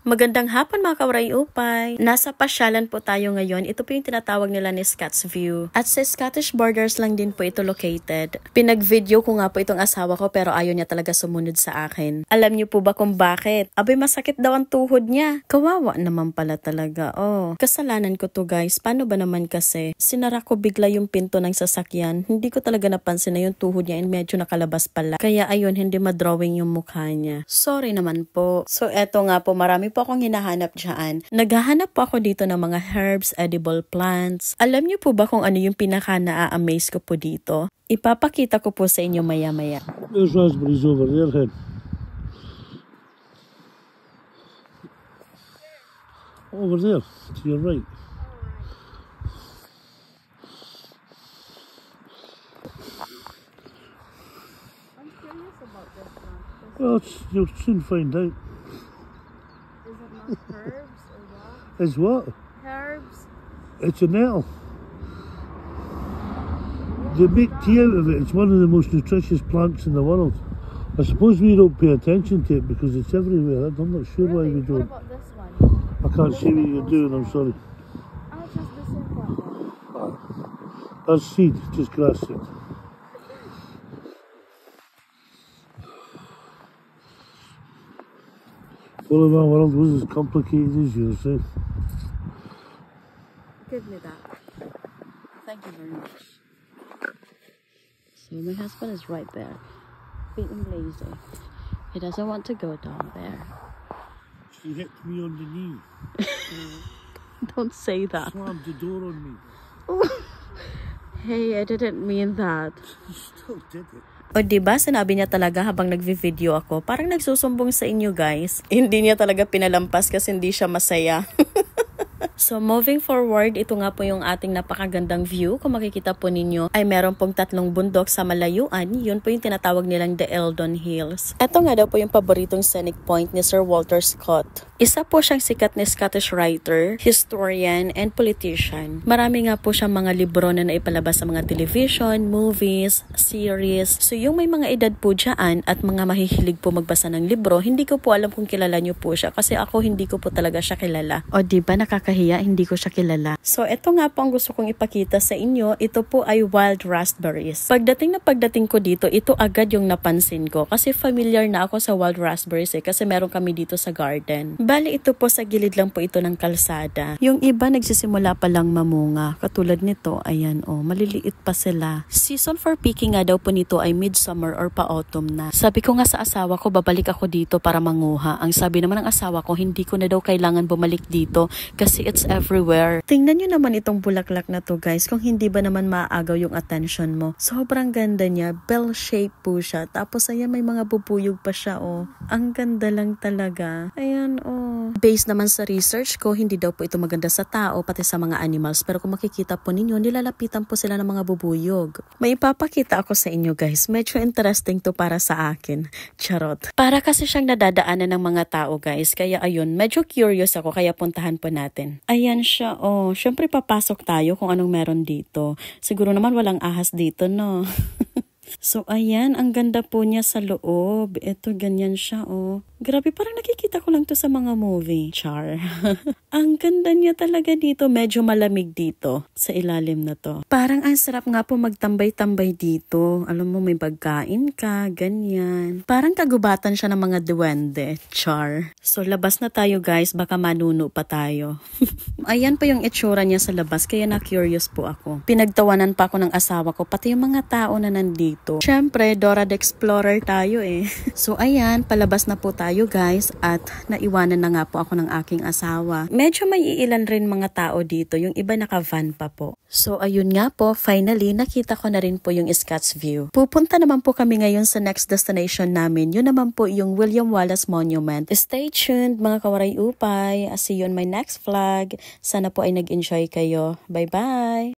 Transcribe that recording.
Magandang hapon mga kawaray upay. Nasa pasyalan po tayo ngayon. Ito po yung tinatawag nila ni Scott's View. At sa Scottish Borders lang din po ito located. Pinag-video ko nga po itong asawa ko pero ayaw niya talaga sumunod sa akin. Alam niyo po ba kung bakit? Abay masakit daw ang tuhod niya. Kawawa naman pala talaga. Oh, kasalanan ko to guys. Paano ba naman kasi? Sinara ko bigla yung pinto ng sasakyan. Hindi ko talaga napansin na yung tuhod niya and medyo nakalabas pala. Kaya ayun, hindi madrawing yung mukha niya. Sorry naman po. So eto nga po, marami po akong hinahanap dyan. Naghahanap po ako dito ng mga herbs, edible plants. Alam niyo po ba kung ano yung pinaka na-amaze ko po dito? Ipapakita ko po sa inyo maya-maya. There's raspberries over there, hen. Over there, to your right. I'm curious about this one. Well, you'll soon find out. Is it not herbs or what? It's what? Herbs? It's a nettle. They make tea out of it. It's one of the most nutritious plants in the world. I suppose we don't pay attention to it because it's everywhere. I'm not sure why we don't. What about this one? I can't see what you're doing, I'm sorry. Oh, just the simple one. That's seed, just grass seed. All of our world was as complicated as yours, eh? Give me that. Thank you very much. So my husband is right there, being lazy. He doesn't want to go down there. She hit me on the knee. Don't say that. Slammed the door on me. Hey, I didn't mean that. You still did it. O diba, sinabi niya talaga habang nagvi-video ako, parang nagsusumbong sa inyo guys. Hindi niya talaga pinalampas kasi hindi siya masaya. So moving forward, ito nga po yung ating napakagandang view. Kung makikita po ninyo ay meron pong tatlong bundok sa malayuan. Yun po yung tinatawag nilang the Eldon Hills. Ito nga daw po yung paboritong scenic point ni Sir Walter Scott. Isa po siyang sikat na Scottish writer, historian, and politician. Marami nga po siyang mga libro na naipalabas sa mga television, movies, series. So yung may mga edad po dyan at mga mahihilig po magbasa ng libro, hindi ko po alam kung kilala nyo po siya kasi ako hindi ko po talaga siya kilala. O diba nakakahiya, hindi ko siya kilala. So ito nga po ang gusto kong ipakita sa inyo. Ito po ay wild raspberries. Pagdating ko dito, ito agad yung napansin ko kasi familiar na ako sa wild raspberries kasi meron kami dito sa garden. Bali ito po sa gilid lang po ito ng kalsada. Yung iba nagsisimula pa lang mamunga. Katulad nito, ayan maliliit pa sila. Season for picking nga daw po nito ay midsummer or pa-autumn na. Sabi ko nga sa asawa ko, babalik ako dito para manguha. Ang sabi naman ng asawa ko, hindi ko na daw kailangan bumalik dito kasi it's everywhere. Tingnan nyo naman itong bulaklak na to guys, kung hindi ba naman maaagaw yung attention mo. Sobrang ganda niya, bell shape po siya. Tapos ayan, may mga bubuyog pa siya Ang ganda lang talaga. Ayan Based naman sa research ko, hindi daw po ito maganda sa tao, pati sa mga animals. Pero kung makikita po ninyo, nilalapitan po sila ng mga bubuyog. May ipapakita ako sa inyo guys. Medyo interesting to para sa akin. Charot. Para kasi siyang nadadaanan ng mga tao guys. Kaya ayun, medyo curious ako kaya puntahan po natin. Ayan siya Siyempre papasok tayo kung anong meron dito. Siguro naman walang ahas dito no. So ayan, ang ganda po niya sa loob. Ito ganyan siya Grabe, parang nakikita ko lang to sa mga movie. Char. Ang ganda niya talaga dito. Medyo malamig dito sa ilalim na to. Parang ang sarap nga po magtambay-tambay dito. Alam mo, may pagkain ka, ganyan. Parang kagubatan siya ng mga duwende. Char. So labas na tayo guys, baka manuno pa tayo. Ayan pa yung itsura niya sa labas, kaya na-curious po ako. Pinagtawanan pa ako ng asawa ko, pati yung mga tao na nandito. Siyempre, Dora the Explorer tayo So ayan, palabas na po tayo guys at naiwanan na nga po ako ng aking asawa. Medyo may iilan rin mga tao dito, yung iba naka-van pa po. So ayun nga po, finally nakita ko na rin po yung Scott's View. Pupunta naman po kami ngayon sa next destination namin. Yun naman po yung William Wallace Monument. Stay tuned mga kawaray upay. See you on my next vlog. Sana po ay nag-enjoy kayo. Bye bye!